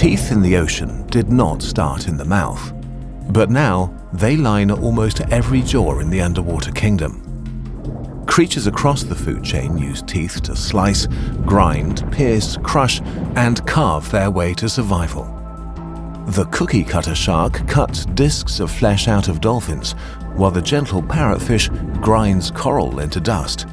Teeth in the ocean did not start in the mouth, but now they line almost every jaw in the underwater kingdom. Creatures across the food chain use teeth to slice, grind, pierce, crush, and carve their way to survival. The cookie cutter shark cuts discs of flesh out of dolphins, while the gentle parrotfish grinds coral into dust.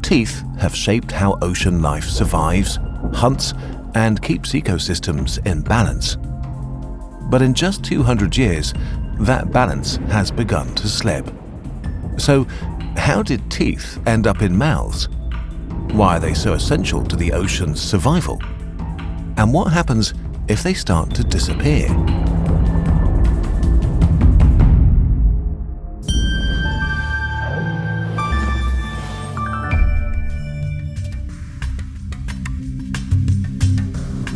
Teeth have shaped how ocean life survives, hunts, and keeps ecosystems in balance. But in just 200 years, that balance has begun to slip. So, how did teeth end up in mouths? Why are they so essential to the ocean's survival? And what happens if they start to disappear?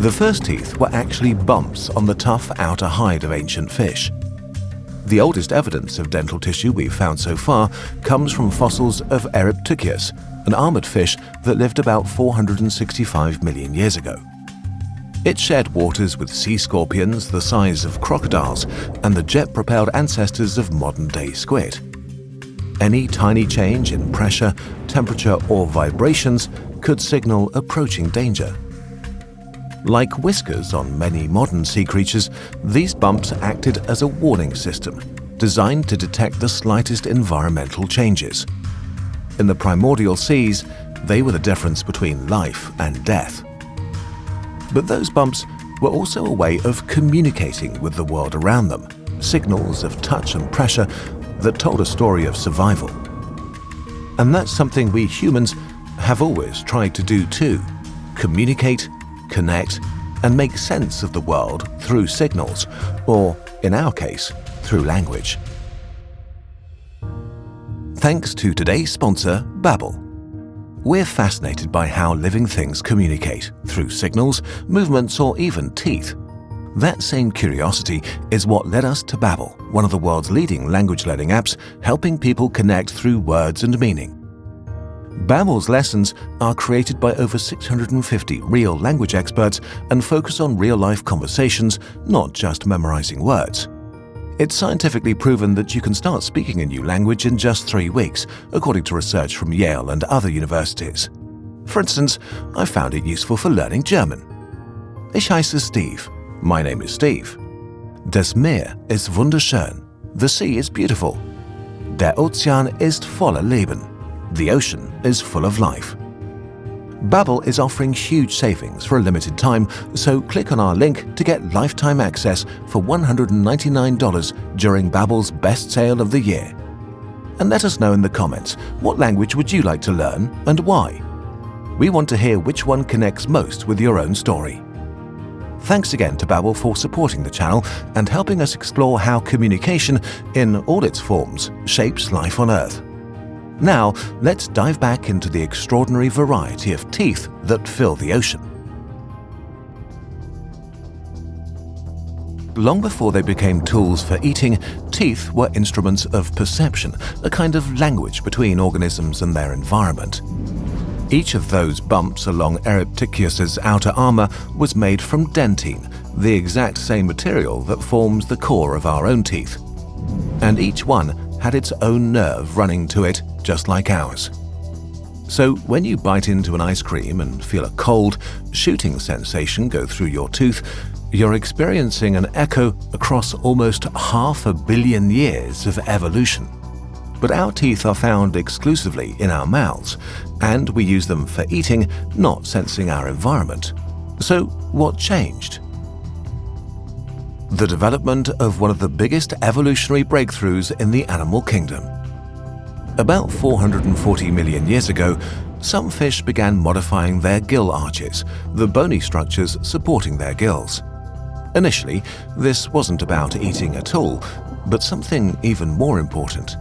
The first teeth were actually bumps on the tough outer hide of ancient fish. The oldest evidence of dental tissue we've found so far comes from fossils of Eryptychius, an armored fish that lived about 465 million years ago. It shared waters with sea scorpions the size of crocodiles and the jet-propelled ancestors of modern-day squid. Any tiny change in pressure, temperature, or vibrations could signal approaching danger. Like whiskers on many modern sea creatures, these bumps acted as a warning system, designed to detect the slightest environmental changes. In the primordial seas, they were the difference between life and death. But those bumps were also a way of communicating with the world around them, signals of touch and pressure that told a story of survival. And that's something we humans have always tried to do too: communicate, connect, and make sense of the world through signals, or, in our case, through language. Thanks to today's sponsor, Babbel. We're fascinated by how living things communicate, through signals, movements, or even teeth. That same curiosity is what led us to Babbel, one of the world's leading language learning apps, helping people connect through words and meaning. Babbel's lessons are created by over 650 real language experts and focus on real-life conversations, not just memorizing words. It's scientifically proven that you can start speaking a new language in just 3 weeks, according to research from Yale and other universities. For instance, I found it useful for learning German. Ich heiße Steve. My name is Steve. Das Meer ist wunderschön. The sea is beautiful. Der Ozean ist voller Leben. The ocean is full of life. Babbel is offering huge savings for a limited time, so click on our link to get lifetime access for $199 during Babbel's best sale of the year. And let us know in the comments, what language would you like to learn and why? We want to hear which one connects most with your own story. Thanks again to Babbel for supporting the channel and helping us explore how communication, in all its forms, shapes life on Earth. Now, let's dive back into the extraordinary variety of teeth that fill the ocean. Long before they became tools for eating, teeth were instruments of perception, a kind of language between organisms and their environment. Each of those bumps along Eryptychius's outer armor was made from dentine, the exact same material that forms the core of our own teeth. And each one had its own nerve running to it, just like ours. So when you bite into an ice cream and feel a cold, shooting sensation go through your tooth, you're experiencing an echo across almost 500 million years of evolution. But our teeth are found exclusively in our mouths, and we use them for eating, not sensing our environment. So what changed? The development of one of the biggest evolutionary breakthroughs in the animal kingdom. About 440 million years ago, some fish began modifying their gill arches, the bony structures supporting their gills. Initially, this wasn't about eating at all, but something even more important.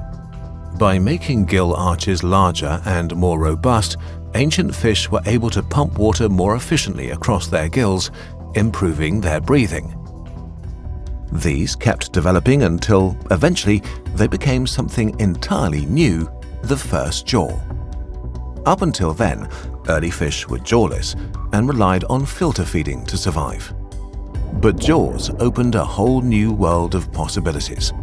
By making gill arches larger and more robust, ancient fish were able to pump water more efficiently across their gills, improving their breathing. These kept developing until, eventually, they became something entirely new: the first jaw. Up until then, early fish were jawless and relied on filter feeding to survive. But jaws opened a whole new world of possibilities.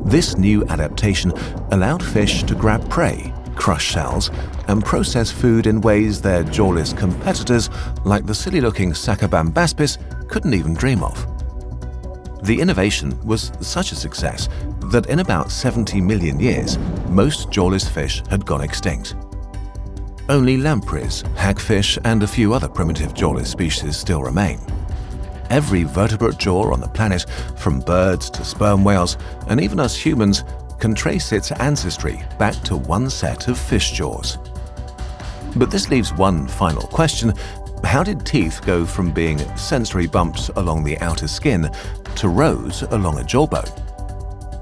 This new adaptation allowed fish to grab prey, crush shells, and process food in ways their jawless competitors, like the silly-looking Sacabambaspis, couldn't even dream of. The innovation was such a success that in about 70 million years, most jawless fish had gone extinct. Only lampreys, hagfish, and a few other primitive jawless species still remain. Every vertebrate jaw on the planet, from birds to sperm whales, and even us humans, can trace its ancestry back to one set of fish jaws. But this leaves one final question: how did teeth go from being sensory bumps along the outer skin to rows along a jawbone?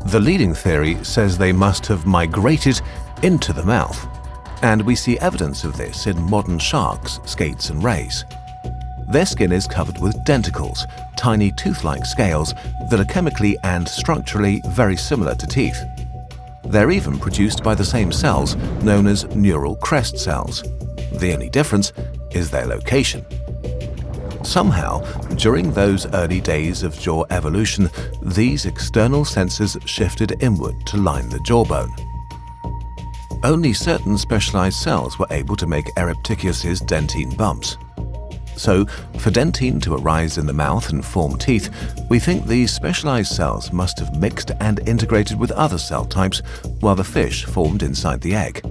The leading theory says they must have migrated into the mouth, and we see evidence of this in modern sharks, skates, and rays. Their skin is covered with denticles, tiny tooth-like scales that are chemically and structurally very similar to teeth. They're even produced by the same cells known as neural crest cells. The only difference is their location. Somehow, during those early days of jaw evolution, these external sensors shifted inward to line the jawbone. Only certain specialized cells were able to make Erypticus's dentine bumps. So, for dentine to arise in the mouth and form teeth, we think these specialized cells must have mixed and integrated with other cell types while the fish formed inside the egg.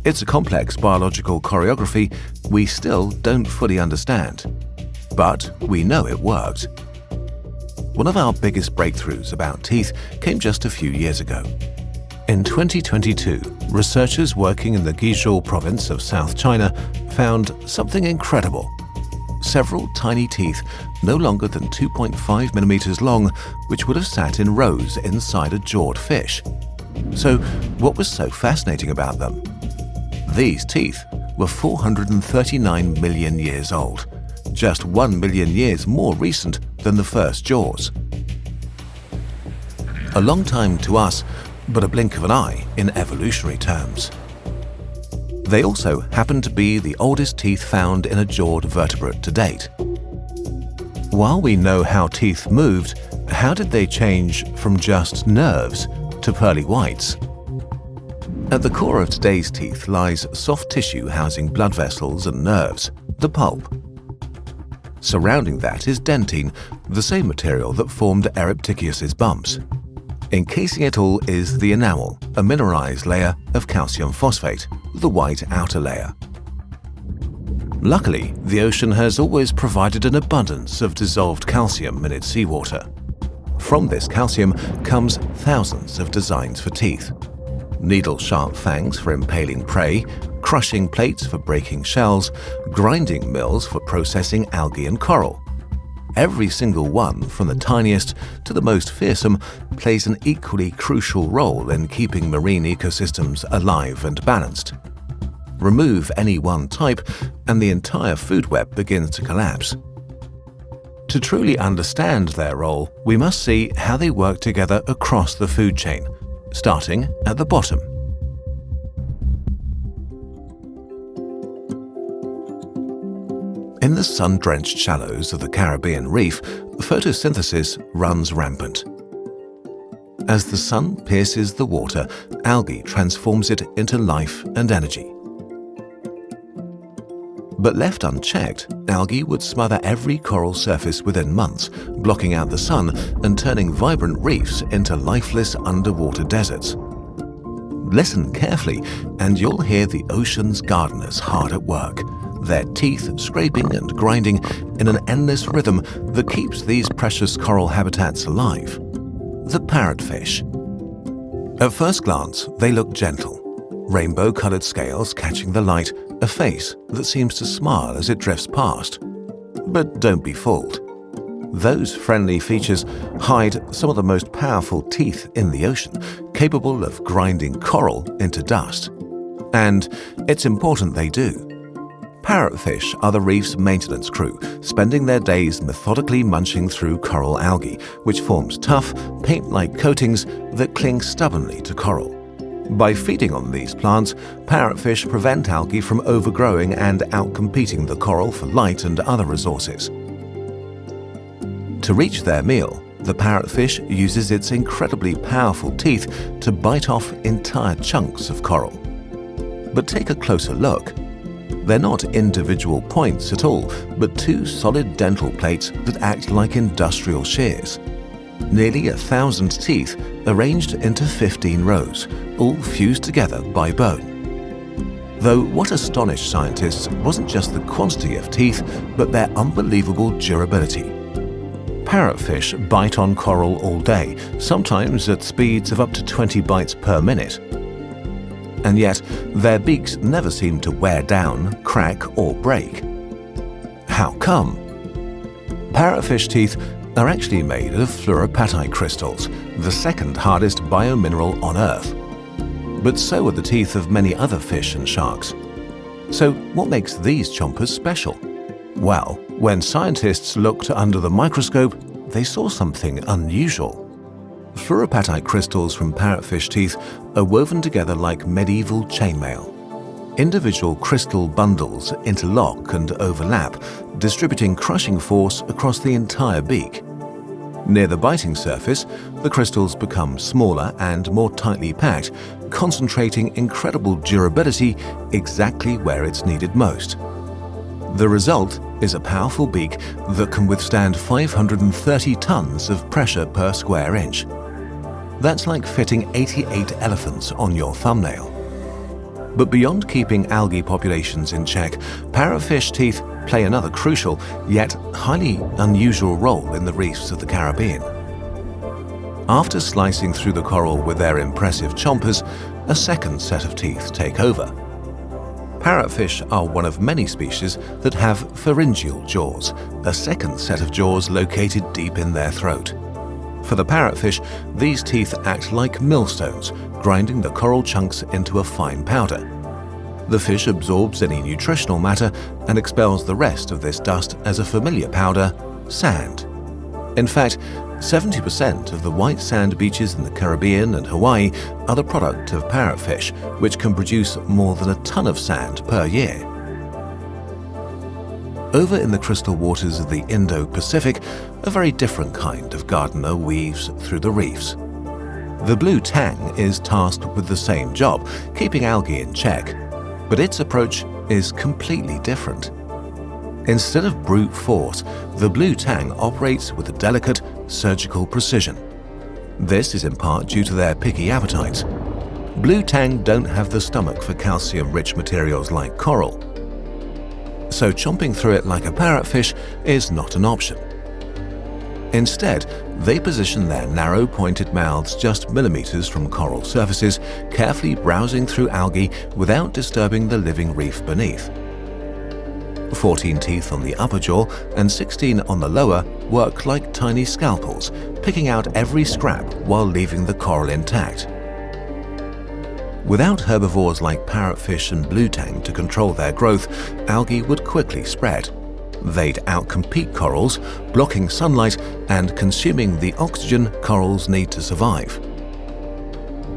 It's a complex biological choreography we still don't fully understand, but we know it worked. One of our biggest breakthroughs about teeth came just a few years ago. In 2022, researchers working in the Guizhou province of South China found something incredible. Several tiny teeth, no longer than 2.5 millimeters long, which would have sat in rows inside a jawed fish. So, what was so fascinating about them? These teeth were 439 million years old, just 1 million years more recent than the first jaws. A long time to us, but a blink of an eye in evolutionary terms. They also happen to be the oldest teeth found in a jawed vertebrate to date. While we know how teeth moved, how did they change from just nerves to pearly whites? At the core of today's teeth lies soft tissue housing blood vessels and nerves, the pulp. Surrounding that is dentine, the same material that formed Erypticus's bumps. Encasing it all is the enamel, a mineralized layer of calcium phosphate, the white outer layer. Luckily, the ocean has always provided an abundance of dissolved calcium in its seawater. From this calcium comes thousands of designs for teeth. Needle-sharp fangs for impaling prey, crushing plates for breaking shells, grinding mills for processing algae and coral. Every single one, from the tiniest to the most fearsome, plays an equally crucial role in keeping marine ecosystems alive and balanced. Remove any one type, and the entire food web begins to collapse. To truly understand their role, we must see how they work together across the food chain, starting at the bottom. In the sun-drenched shallows of the Caribbean reef, photosynthesis runs rampant. As the sun pierces the water, algae transforms it into life and energy. But left unchecked, algae would smother every coral surface within months, blocking out the sun and turning vibrant reefs into lifeless underwater deserts. Listen carefully, and you'll hear the ocean's gardeners hard at work, their teeth scraping and grinding in an endless rhythm that keeps these precious coral habitats alive. The parrotfish. At first glance, they look gentle. Rainbow-colored scales catching the light, a face that seems to smile as it drifts past. But don't be fooled. Those friendly features hide some of the most powerful teeth in the ocean, capable of grinding coral into dust. And it's important they do. Parrotfish are the reef's maintenance crew, spending their days methodically munching through coral algae, which forms tough, paint-like coatings that cling stubbornly to coral. By feeding on these plants, parrotfish prevent algae from overgrowing and outcompeting the coral for light and other resources. To reach their meal, the parrotfish uses its incredibly powerful teeth to bite off entire chunks of coral. But take a closer look. They're not individual points at all, but two solid dental plates that act like industrial shears. Nearly 1,000 teeth arranged into 15 rows, all fused together by bone. Though what astonished scientists wasn't just the quantity of teeth, but their unbelievable durability. Parrotfish bite on coral all day, sometimes at speeds of up to 20 bites per minute. And yet, their beaks never seem to wear down, crack, or break. How come? Parrotfish teeth are actually made of fluoropatite crystals, the second hardest biomineral on Earth. But so are the teeth of many other fish and sharks. So what makes these chompers special? Well, when scientists looked under the microscope, they saw something unusual. Fluoropatite crystals from parrotfish teeth are woven together like medieval chainmail. Individual crystal bundles interlock and overlap, distributing crushing force across the entire beak. Near the biting surface, the crystals become smaller and more tightly packed, concentrating incredible durability exactly where it's needed most. The result is a powerful beak that can withstand 530 tons of pressure per square inch. That's like fitting 88 elephants on your thumbnail. But beyond keeping algae populations in check, parrotfish teeth play another crucial, yet highly unusual role in the reefs of the Caribbean. After slicing through the coral with their impressive chompers, a second set of teeth take over. Parrotfish are one of many species that have pharyngeal jaws, a second set of jaws located deep in their throat. For the parrotfish, these teeth act like millstones, grinding the coral chunks into a fine powder. The fish absorbs any nutritional matter and expels the rest of this dust as a familiar powder, sand. In fact, 70% of the white sand beaches in the Caribbean and Hawaii are the product of parrotfish, which can produce more than a ton of sand per year. Over in the crystal waters of the Indo-Pacific, a very different kind of gardener weaves through the reefs. The blue tang is tasked with the same job, keeping algae in check, but its approach is completely different. Instead of brute force, the blue tang operates with a delicate, surgical precision. This is in part due to their picky appetites. Blue tang don't have the stomach for calcium-rich materials like coral, so chomping through it like a parrotfish is not an option. Instead, they position their narrow, pointed mouths just millimeters from coral surfaces, carefully browsing through algae without disturbing the living reef beneath. 14 teeth on the upper jaw and 16 on the lower work like tiny scalpels, picking out every scrap while leaving the coral intact. Without herbivores like parrotfish and blue tang to control their growth, algae would quickly spread. They'd outcompete corals, blocking sunlight and consuming the oxygen corals need to survive.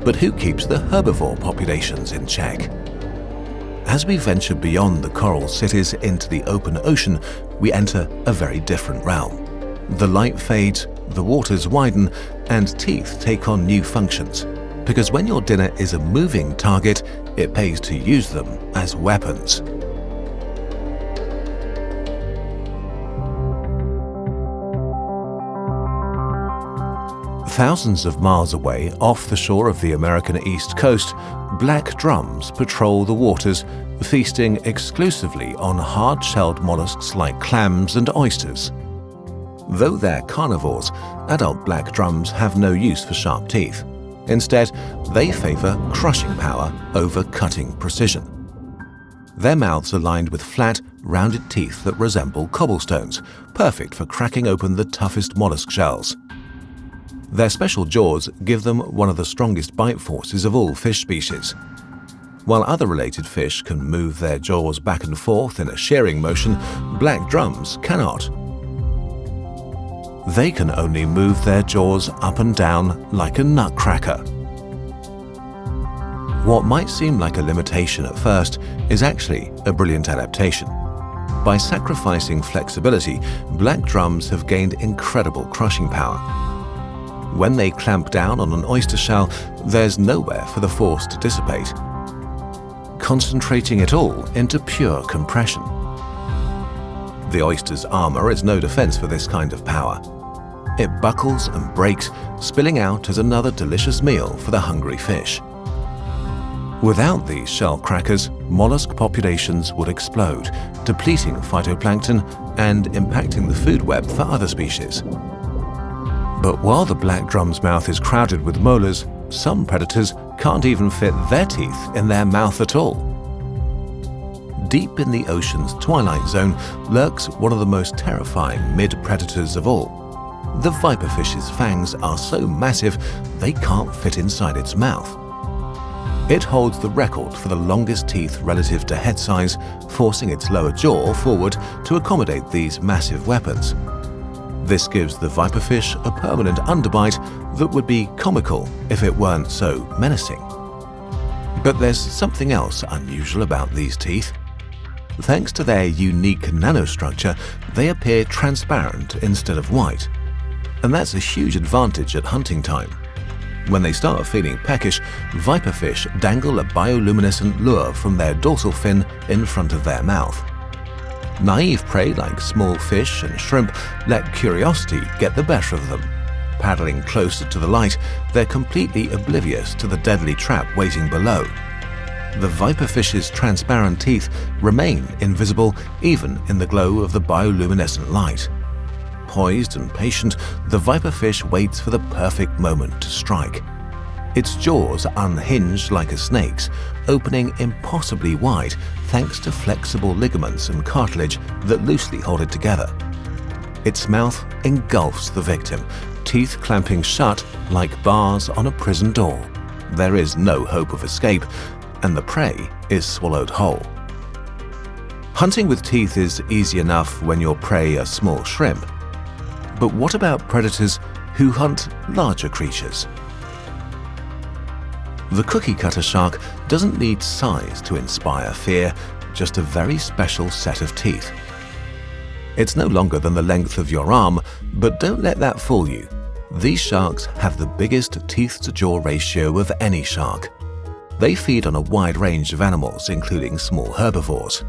But who keeps the herbivore populations in check? As we venture beyond the coral cities into the open ocean, we enter a very different realm. The light fades, the waters widen, and teeth take on new functions. Because when your dinner is a moving target, it pays to use them as weapons. Thousands of miles away, off the shore of the American East Coast, black drums patrol the waters, feasting exclusively on hard-shelled mollusks like clams and oysters. Though they're carnivores, adult black drums have no use for sharp teeth. Instead, they favor crushing power over cutting precision. Their mouths are lined with flat, rounded teeth that resemble cobblestones, perfect for cracking open the toughest mollusk shells. Their special jaws give them one of the strongest bite forces of all fish species. While other related fish can move their jaws back and forth in a shearing motion, black drums cannot. They can only move their jaws up and down like a nutcracker. What might seem like a limitation at first is actually a brilliant adaptation. By sacrificing flexibility, black drums have gained incredible crushing power. When they clamp down on an oyster shell, there's nowhere for the force to dissipate, concentrating it all into pure compression. The oyster's armor is no defense for this kind of power. It buckles and breaks, spilling out as another delicious meal for the hungry fish. Without these shell crackers, mollusk populations would explode, depleting phytoplankton and impacting the food web for other species. But while the black drum's mouth is crowded with molars, some predators can't even fit their teeth in their mouth at all. Deep in the ocean's twilight zone lurks one of the most terrifying mid-predators of all. The viperfish's fangs are so massive they can't fit inside its mouth. It holds the record for the longest teeth relative to head size, forcing its lower jaw forward to accommodate these massive weapons. This gives the viperfish a permanent underbite that would be comical if it weren't so menacing. But there's something else unusual about these teeth. Thanks to their unique nanostructure, they appear transparent instead of white. And that's a huge advantage at hunting time. When they start feeling peckish, viperfish dangle a bioluminescent lure from their dorsal fin in front of their mouth. Naive prey like small fish and shrimp let curiosity get the better of them. Paddling closer to the light, they're completely oblivious to the deadly trap waiting below. The viperfish's transparent teeth remain invisible even in the glow of the bioluminescent light. Poised and patient, the viperfish waits for the perfect moment to strike. Its jaws unhinge like a snake's, opening impossibly wide thanks to flexible ligaments and cartilage that loosely hold it together. Its mouth engulfs the victim, teeth clamping shut like bars on a prison door. There is no hope of escape, and the prey is swallowed whole. Hunting with teeth is easy enough when your prey are small shrimp. But what about predators who hunt larger creatures? The cookie cutter shark doesn't need size to inspire fear, just a very special set of teeth. It's no longer than the length of your arm, but don't let that fool you. These sharks have the biggest teeth-to-jaw ratio of any shark. They feed on a wide range of animals, including small herbivores.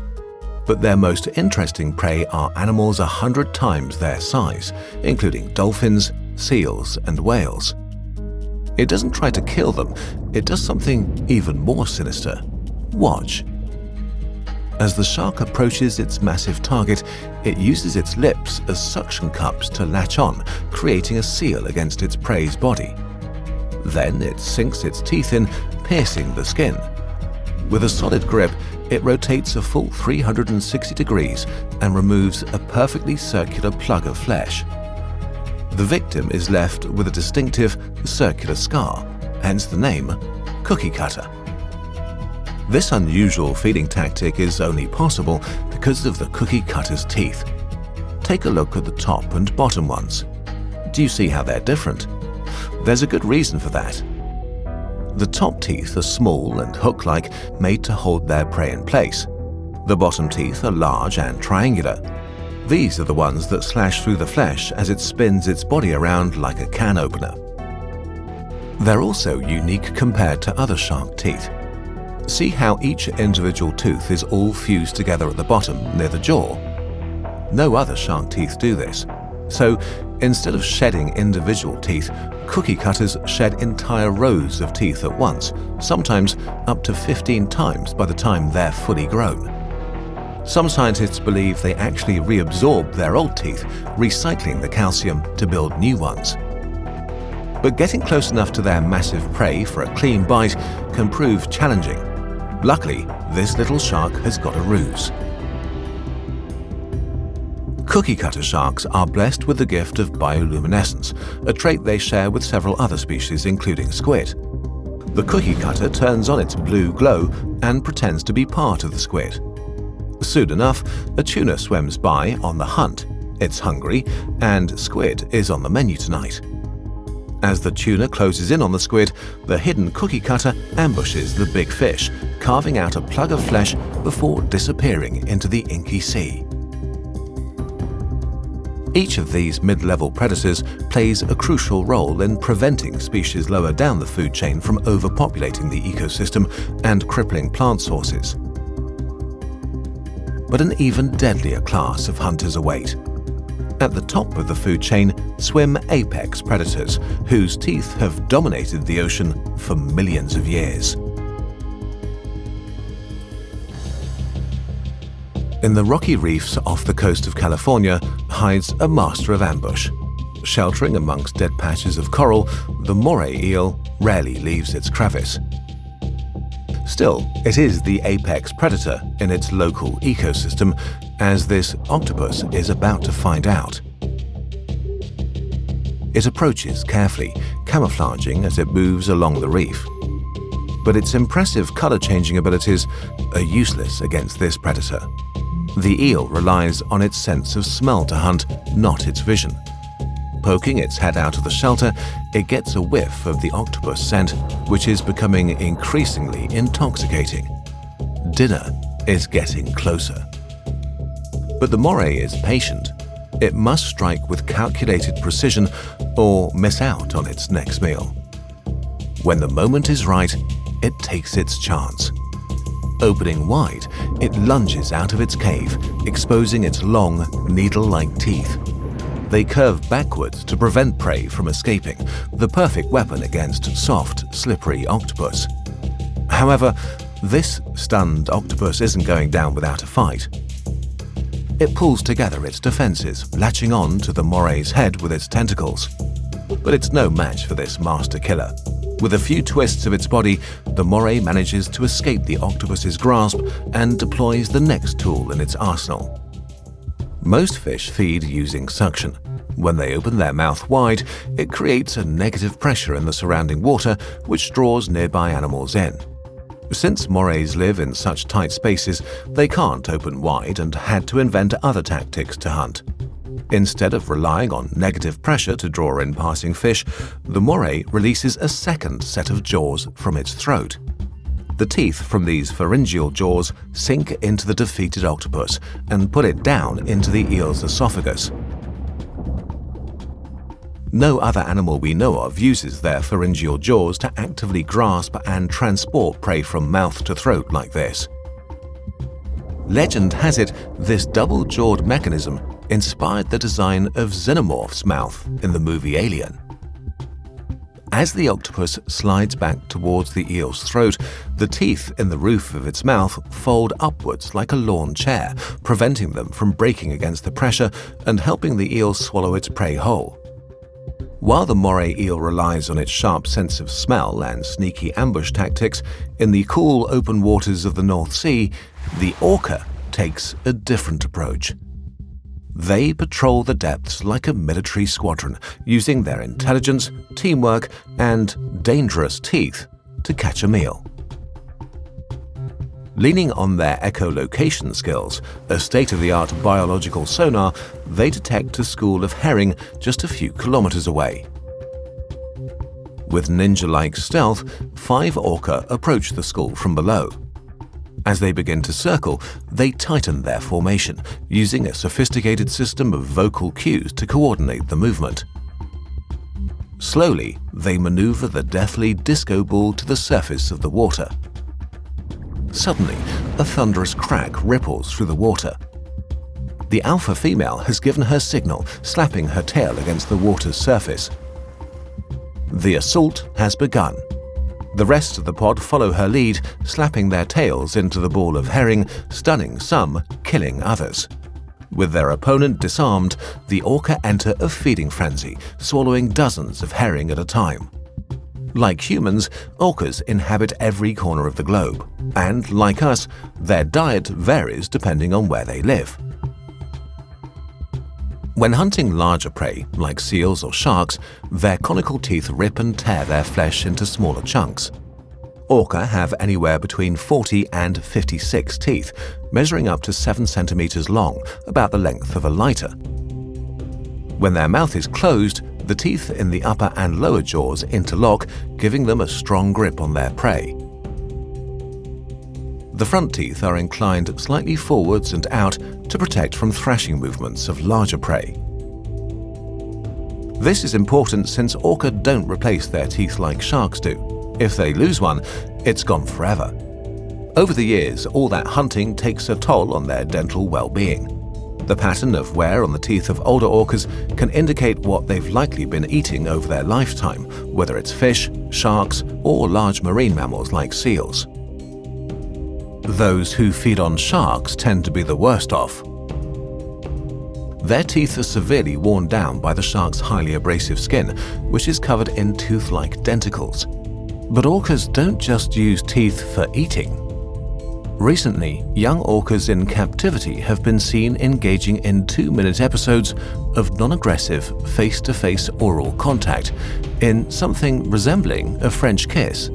But their most interesting prey are animals 100 times their size, including dolphins, seals, and whales. It doesn't try to kill them, it does something even more sinister. Watch. As the shark approaches its massive target, it uses its lips as suction cups to latch on, creating a seal against its prey's body. Then it sinks its teeth in, piercing the skin. With a solid grip, it rotates a full 360 degrees and removes a perfectly circular plug of flesh. The victim is left with a distinctive circular scar, hence the name cookie cutter. This unusual feeding tactic is only possible because of the cookie cutter's teeth. Take a look at the top and bottom ones. Do you see how they're different? There's a good reason for that. The top teeth are small and hook-like, made to hold their prey in place. The bottom teeth are large and triangular. These are the ones that slash through the flesh as it spins its body around like a can opener. They're also unique compared to other shark teeth. See how each individual tooth is all fused together at the bottom near the jaw? No other shark teeth do this. So, instead of shedding individual teeth, cookie cutters shed entire rows of teeth at once, sometimes up to 15 times by the time they're fully grown. Some scientists believe they actually reabsorb their old teeth, recycling the calcium to build new ones. But getting close enough to their massive prey for a clean bite can prove challenging. Luckily, this little shark has got a ruse. Cookie cutter sharks are blessed with the gift of bioluminescence, a trait they share with several other species, including squid. The cookie cutter turns on its blue glow and pretends to be part of the squid. Soon enough, a tuna swims by on the hunt. It's hungry, and squid is on the menu tonight. As the tuna closes in on the squid, the hidden cookie cutter ambushes the big fish, carving out a plug of flesh before disappearing into the inky sea. Each of these mid-level predators plays a crucial role in preventing species lower down the food chain from overpopulating the ecosystem and crippling plant sources. But an even deadlier class of hunters await. At the top of the food chain swim apex predators, whose teeth have dominated the ocean for millions of years. In the rocky reefs off the coast of California hides a master of ambush. Sheltering amongst dead patches of coral, the moray eel rarely leaves its crevice. Still, it is the apex predator in its local ecosystem, as this octopus is about to find out. It approaches carefully, camouflaging as it moves along the reef. But its impressive color-changing abilities are useless against this predator. The eel relies on its sense of smell to hunt, not its vision. Poking its head out of the shelter, it gets a whiff of the octopus scent, which is becoming increasingly intoxicating. Dinner is getting closer. But the moray is patient. It must strike with calculated precision or miss out on its next meal. When the moment is right, it takes its chance. Opening wide, it lunges out of its cave, exposing its long, needle-like teeth. They curve backwards to prevent prey from escaping, the perfect weapon against soft, slippery octopus. However, this stunned octopus isn't going down without a fight. It pulls together its defenses, latching on to the moray's head with its tentacles. But it's no match for this master killer. With a few twists of its body, the moray manages to escape the octopus's grasp and deploys the next tool in its arsenal. Most fish feed using suction. When they open their mouth wide, it creates a negative pressure in the surrounding water, which draws nearby animals in. Since morays live in such tight spaces, they can't open wide and had to invent other tactics to hunt. Instead of relying on negative pressure to draw in passing fish, the moray releases a second set of jaws from its throat. The teeth from these pharyngeal jaws sink into the defeated octopus and put it down into the eel's esophagus. No other animal we know of uses their pharyngeal jaws to actively grasp and transport prey from mouth to throat like this. Legend has it this double-jawed mechanism inspired the design of Xenomorph's mouth in the movie Alien. As the octopus slides back towards the eel's throat, the teeth in the roof of its mouth fold upwards like a lawn chair, preventing them from breaking against the pressure and helping the eel swallow its prey whole. While the moray eel relies on its sharp sense of smell and sneaky ambush tactics, in the cool open waters of the North Sea, the orca takes a different approach. They patrol the depths like a military squadron, using their intelligence, teamwork, and dangerous teeth to catch a meal. Leaning on their echolocation skills, a state-of-the-art biological sonar, they detect a school of herring just a few kilometers away. With ninja-like stealth, 5 orca approach the school from below. As they begin to circle, they tighten their formation, using a sophisticated system of vocal cues to coordinate the movement. Slowly, they maneuver the deathly disco ball to the surface of the water. Suddenly, a thunderous crack ripples through the water. The alpha female has given her signal, slapping her tail against the water's surface. The assault has begun. The rest of the pod follow her lead, slapping their tails into the ball of herring, stunning some, killing others. With their opponent disarmed, the orca enter a feeding frenzy, swallowing dozens of herring at a time. Like humans, orcas inhabit every corner of the globe, and like us, their diet varies depending on where they live. When hunting larger prey, like seals or sharks, their conical teeth rip and tear their flesh into smaller chunks. Orca have anywhere between 40 and 56 teeth, measuring up to 7 centimeters long, about the length of a lighter. When their mouth is closed, the teeth in the upper and lower jaws interlock, giving them a strong grip on their prey. The front teeth are inclined slightly forwards and out to protect from thrashing movements of larger prey. This is important since orca don't replace their teeth like sharks do. If they lose one, it's gone forever. Over the years, all that hunting takes a toll on their dental well-being. The pattern of wear on the teeth of older orcas can indicate what they've likely been eating over their lifetime, whether it's fish, sharks, or large marine mammals like seals. Those who feed on sharks tend to be the worst off. Their teeth are severely worn down by the shark's highly abrasive skin, which is covered in tooth-like denticles. But orcas don't just use teeth for eating. Recently, young orcas in captivity have been seen engaging in 2-minute episodes of non-aggressive, face-to-face oral contact in something resembling a French kiss.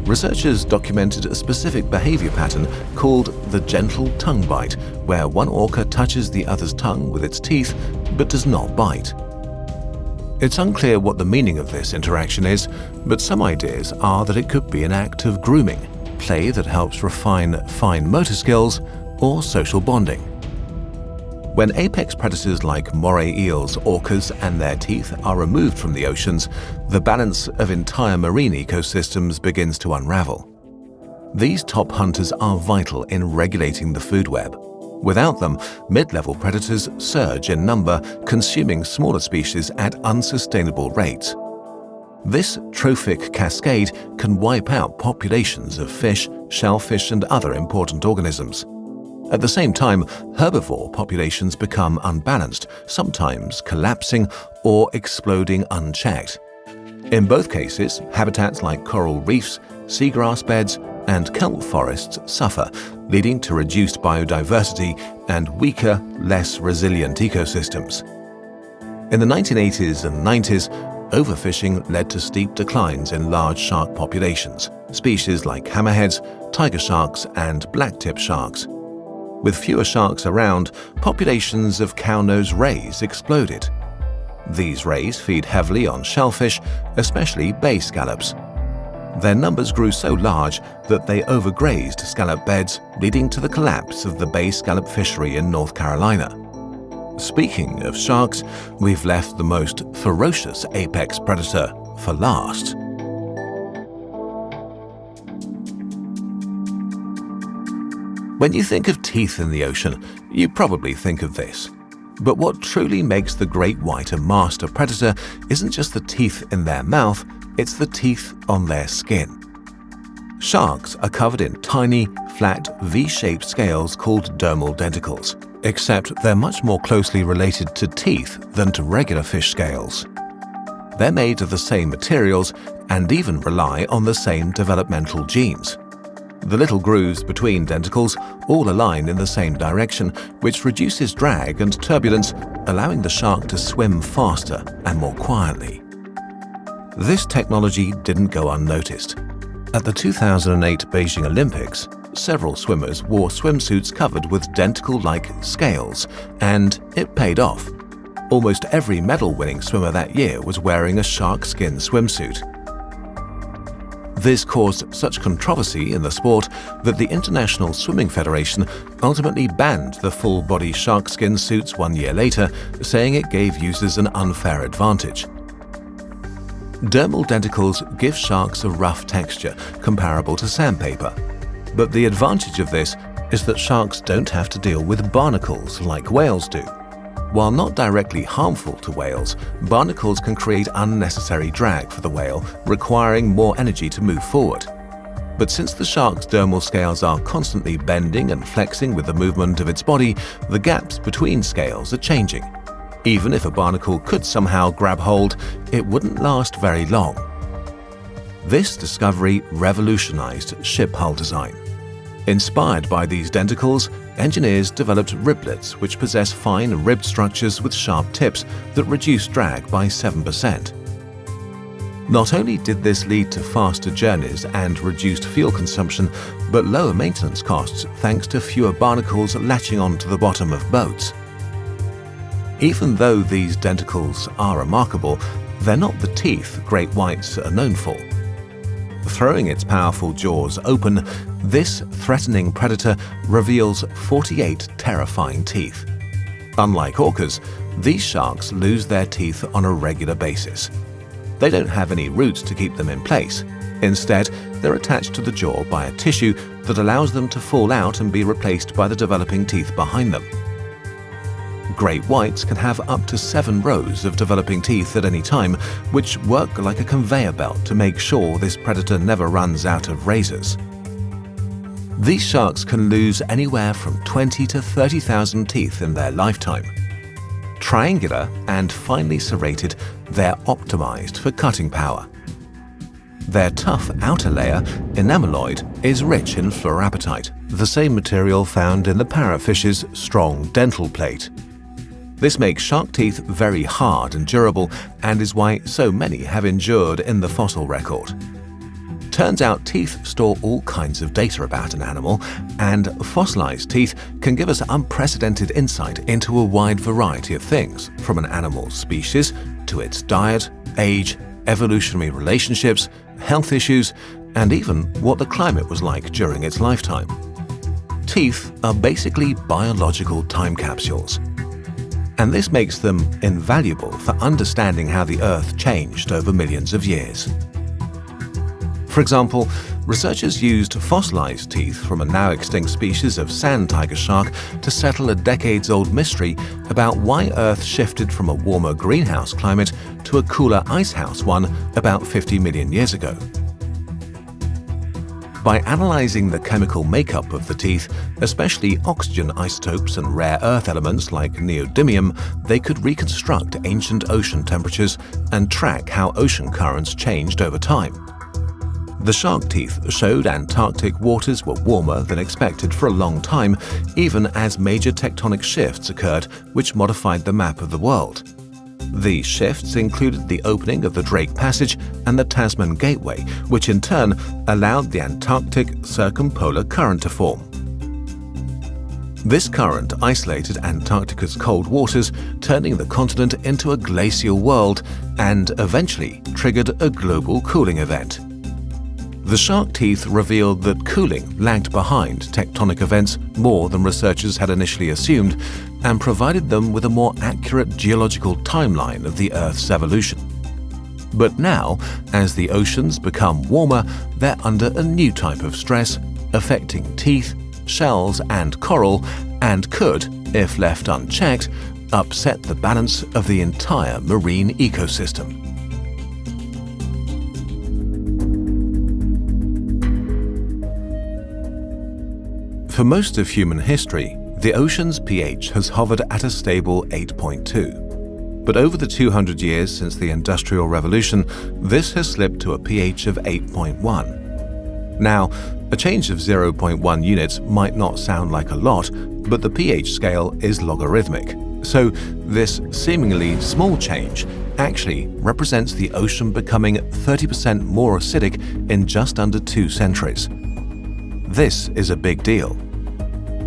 Researchers documented a specific behavior pattern called the gentle tongue bite, where one orca touches the other's tongue with its teeth but does not bite. It's unclear what the meaning of this interaction is, but some ideas are that it could be an act of grooming, play that helps refine fine motor skills, or social bonding. When apex predators like moray eels, orcas, and their teeth are removed from the oceans, the balance of entire marine ecosystems begins to unravel. These top hunters are vital in regulating the food web. Without them, mid-level predators surge in number, consuming smaller species at unsustainable rates. This trophic cascade can wipe out populations of fish, shellfish, and other important organisms. At the same time, herbivore populations become unbalanced, sometimes collapsing or exploding unchecked. In both cases, habitats like coral reefs, seagrass beds, and kelp forests suffer, leading to reduced biodiversity and weaker, less resilient ecosystems. In the 1980s and 90s, overfishing led to steep declines in large shark populations, species like hammerheads, tiger sharks, and blacktip sharks. With fewer sharks around, populations of cow-nose rays exploded. These rays feed heavily on shellfish, especially bay scallops. Their numbers grew so large that they overgrazed scallop beds, leading to the collapse of the bay scallop fishery in North Carolina. Speaking of sharks, we've left the most ferocious apex predator for last. When you think of teeth in the ocean, you probably think of this. But what truly makes the great white a master predator isn't just the teeth in their mouth, it's the teeth on their skin. Sharks are covered in tiny, flat, V-shaped scales called dermal denticles, except they're much more closely related to teeth than to regular fish scales. They're made of the same materials and even rely on the same developmental genes. The little grooves between denticles all align in the same direction, which reduces drag and turbulence, allowing the shark to swim faster and more quietly. This technology didn't go unnoticed. At the 2008 Beijing Olympics, several swimmers wore swimsuits covered with denticle-like scales, and it paid off. Almost every medal-winning swimmer that year was wearing a shark skin swimsuit. This caused such controversy in the sport that the International Swimming Federation ultimately banned the full-body shark skin suits 1 year later, saying it gave users an unfair advantage. Dermal denticles give sharks a rough texture, comparable to sandpaper. But the advantage of this is that sharks don't have to deal with barnacles like whales do. While not directly harmful to whales, barnacles can create unnecessary drag for the whale, requiring more energy to move forward. But since the shark's dermal scales are constantly bending and flexing with the movement of its body, the gaps between scales are changing. Even if a barnacle could somehow grab hold, it wouldn't last very long. This discovery revolutionized ship hull design. Inspired by these denticles, engineers developed riblets which possess fine ribbed structures with sharp tips that reduce drag by 7%. Not only did this lead to faster journeys and reduced fuel consumption, but lower maintenance costs thanks to fewer barnacles latching onto the bottom of boats. Even though these denticles are remarkable, they're not the teeth great whites are known for. Throwing its powerful jaws open, this threatening predator reveals 48 terrifying teeth. Unlike orcas, These sharks lose their teeth on a regular basis. They don't have any roots to keep them in place. Instead, they're attached to the jaw by a tissue that allows them to fall out and be replaced by the developing teeth behind them. Great whites can have up to 7 rows of developing teeth at any time, which work like a conveyor belt to make sure this predator never runs out of razors. These sharks can lose anywhere from 20 to 30,000 teeth in their lifetime. Triangular and finely serrated, they're optimized for cutting power. Their tough outer layer, enameloid, is rich in fluorapatite, the same material found in the parrotfish's strong dental plate. This makes shark teeth very hard and durable, and is why so many have endured in the fossil record. Turns out teeth store all kinds of data about an animal, and fossilized teeth can give us unprecedented insight into a wide variety of things, from an animal's species to its diet, age, evolutionary relationships, health issues, and even what the climate was like during its lifetime. Teeth are basically biological time capsules, and this makes them invaluable for understanding how the Earth changed over millions of years. For example, researchers used fossilized teeth from a now-extinct species of sand tiger shark to settle a decades-old mystery about why Earth shifted from a warmer greenhouse climate to a cooler icehouse one about 50 million years ago. By analyzing the chemical makeup of the teeth, especially oxygen isotopes and rare earth elements like neodymium, they could reconstruct ancient ocean temperatures and track how ocean currents changed over time. The shark teeth showed Antarctic waters were warmer than expected for a long time, even as major tectonic shifts occurred which modified the map of the world. These shifts included the opening of the Drake Passage and the Tasman Gateway, which in turn allowed the Antarctic circumpolar current to form. This current isolated Antarctica's cold waters, turning the continent into a glacial world, and eventually triggered a global cooling event. The shark teeth revealed that cooling lagged behind tectonic events more than researchers had initially assumed, and provided them with a more accurate geological timeline of the Earth's evolution. But now, as the oceans become warmer, they're under a new type of stress, affecting teeth, shells, and coral, and could, if left unchecked, upset the balance of the entire marine ecosystem. For most of human history, the ocean's pH has hovered at a stable 8.2. But over the 200 years since the Industrial Revolution, this has slipped to a pH of 8.1. Now, a change of 0.1 units might not sound like a lot, but the pH scale is logarithmic. So this seemingly small change actually represents the ocean becoming 30% more acidic in just under 2 centuries. This is a big deal.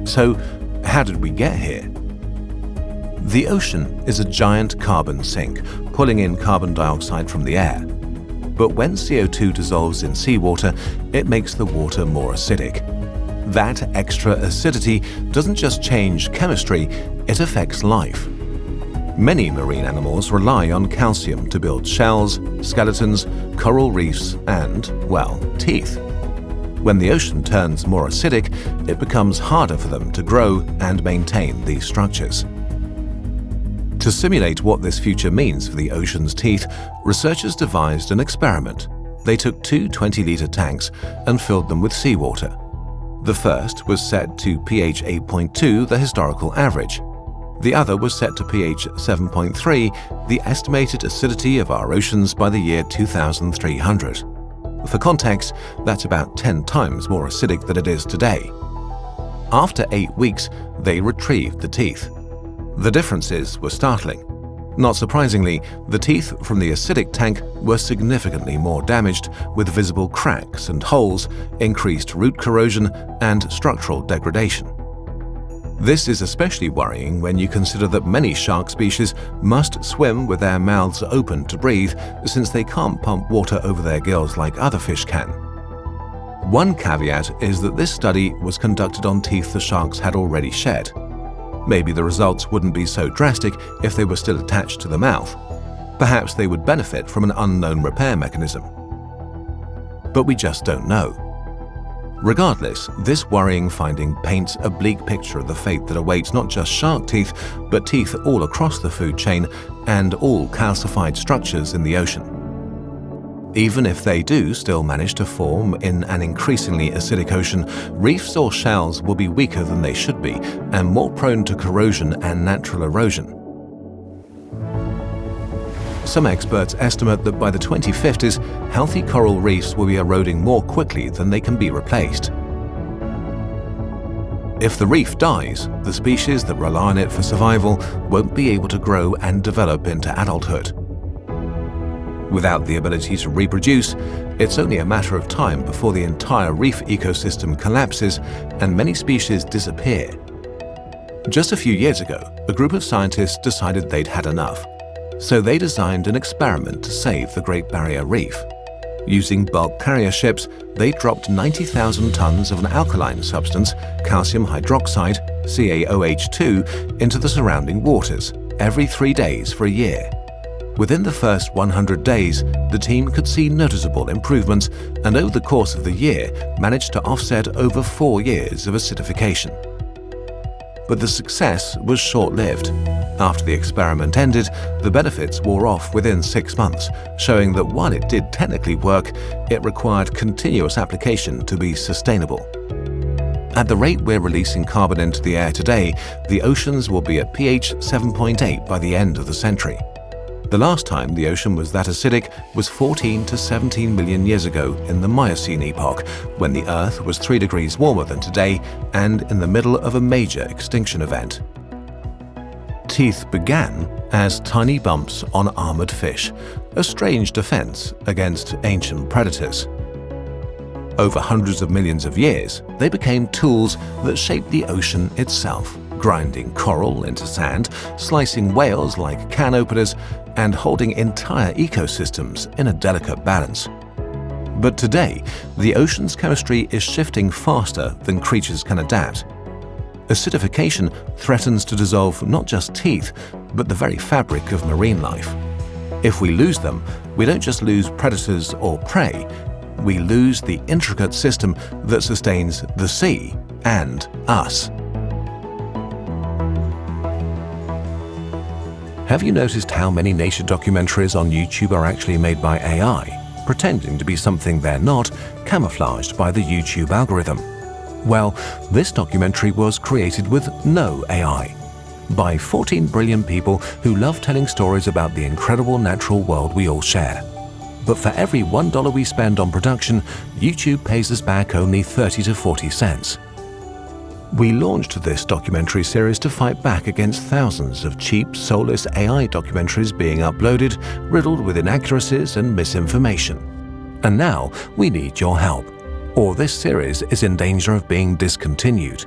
So, how did we get here? The ocean is a giant carbon sink, pulling in carbon dioxide from the air. But when CO2 dissolves in seawater, it makes the water more acidic. That extra acidity doesn't just change chemistry, it affects life. Many marine animals rely on calcium to build shells, skeletons, coral reefs, and, well, teeth. When the ocean turns more acidic, it becomes harder for them to grow and maintain these structures. To simulate what this future means for the ocean's teeth, researchers devised an experiment. They took 2 20-liter tanks and filled them with seawater. The first was set to pH 8.2, the historical average. The other was set to pH 7.3, the estimated acidity of our oceans by the year 2300. For context, that's about 10 times more acidic than it is today. After 8 weeks, they retrieved the teeth. The differences were startling. Not surprisingly, the teeth from the acidic tank were significantly more damaged, with visible cracks and holes, increased root corrosion, and structural degradation. This is especially worrying when you consider that many shark species must swim with their mouths open to breathe, since they can't pump water over their gills like other fish can. One caveat is that this study was conducted on teeth the sharks had already shed. Maybe the results wouldn't be so drastic if they were still attached to the mouth. Perhaps they would benefit from an unknown repair mechanism. But we just don't know. Regardless, this worrying finding paints a bleak picture of the fate that awaits not just shark teeth, but teeth all across the food chain and all calcified structures in the ocean. Even if they do still manage to form in an increasingly acidic ocean, reefs or shells will be weaker than they should be and more prone to corrosion and natural erosion. Some experts estimate that by the 2050s, healthy coral reefs will be eroding more quickly than they can be replaced. If the reef dies, the species that rely on it for survival won't be able to grow and develop into adulthood. Without the ability to reproduce, it's only a matter of time before the entire reef ecosystem collapses and many species disappear. Just a few years ago, a group of scientists decided they'd had enough. So they designed an experiment to save the Great Barrier Reef. Using bulk carrier ships, they dropped 90,000 tons of an alkaline substance, calcium hydroxide, CaOH2, into the surrounding waters every 3 days for a year. Within the first 100 days, the team could see noticeable improvements and over the course of the year managed to offset over 4 years of acidification. But the success was short-lived. After the experiment ended, the benefits wore off within 6 months, showing that while it did technically work, it required continuous application to be sustainable. At the rate we're releasing carbon into the air today, the oceans will be at pH 7.8 by the end of the century. The last time the ocean was that acidic was 14 to 17 million years ago in the Miocene epoch, when the Earth was 3 degrees warmer than today and in the middle of a major extinction event. Teeth began as tiny bumps on armored fish, a strange defense against ancient predators. Over hundreds of millions of years, they became tools that shaped the ocean itself, grinding coral into sand, slicing whales like can openers, and holding entire ecosystems in a delicate balance. But today, the ocean's chemistry is shifting faster than creatures can adapt. Acidification threatens to dissolve not just teeth, but the very fabric of marine life. If we lose them, we don't just lose predators or prey, we lose the intricate system that sustains the sea and us. Have you noticed how many nature documentaries on YouTube are actually made by AI, pretending to be something they're not, camouflaged by the YouTube algorithm? Well, this documentary was created with no AI, by 14 brilliant people who love telling stories about the incredible natural world we all share. But for every $1 we spend on production, YouTube pays us back only 30 to 40 cents. We launched this documentary series to fight back against thousands of cheap, soulless AI documentaries being uploaded, riddled with inaccuracies and misinformation. And now we need your help, or this series is in danger of being discontinued.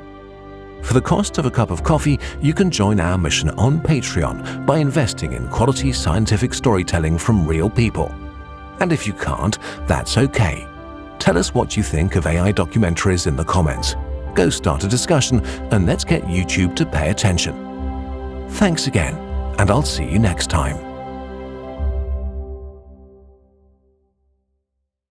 For the cost of a cup of coffee, you can join our mission on Patreon by investing in quality scientific storytelling from real people. And if you can't, that's okay. Tell us what you think of AI documentaries in the comments. Go start a discussion and let's get YouTube to pay attention. Thanks again, and I'll see you next time.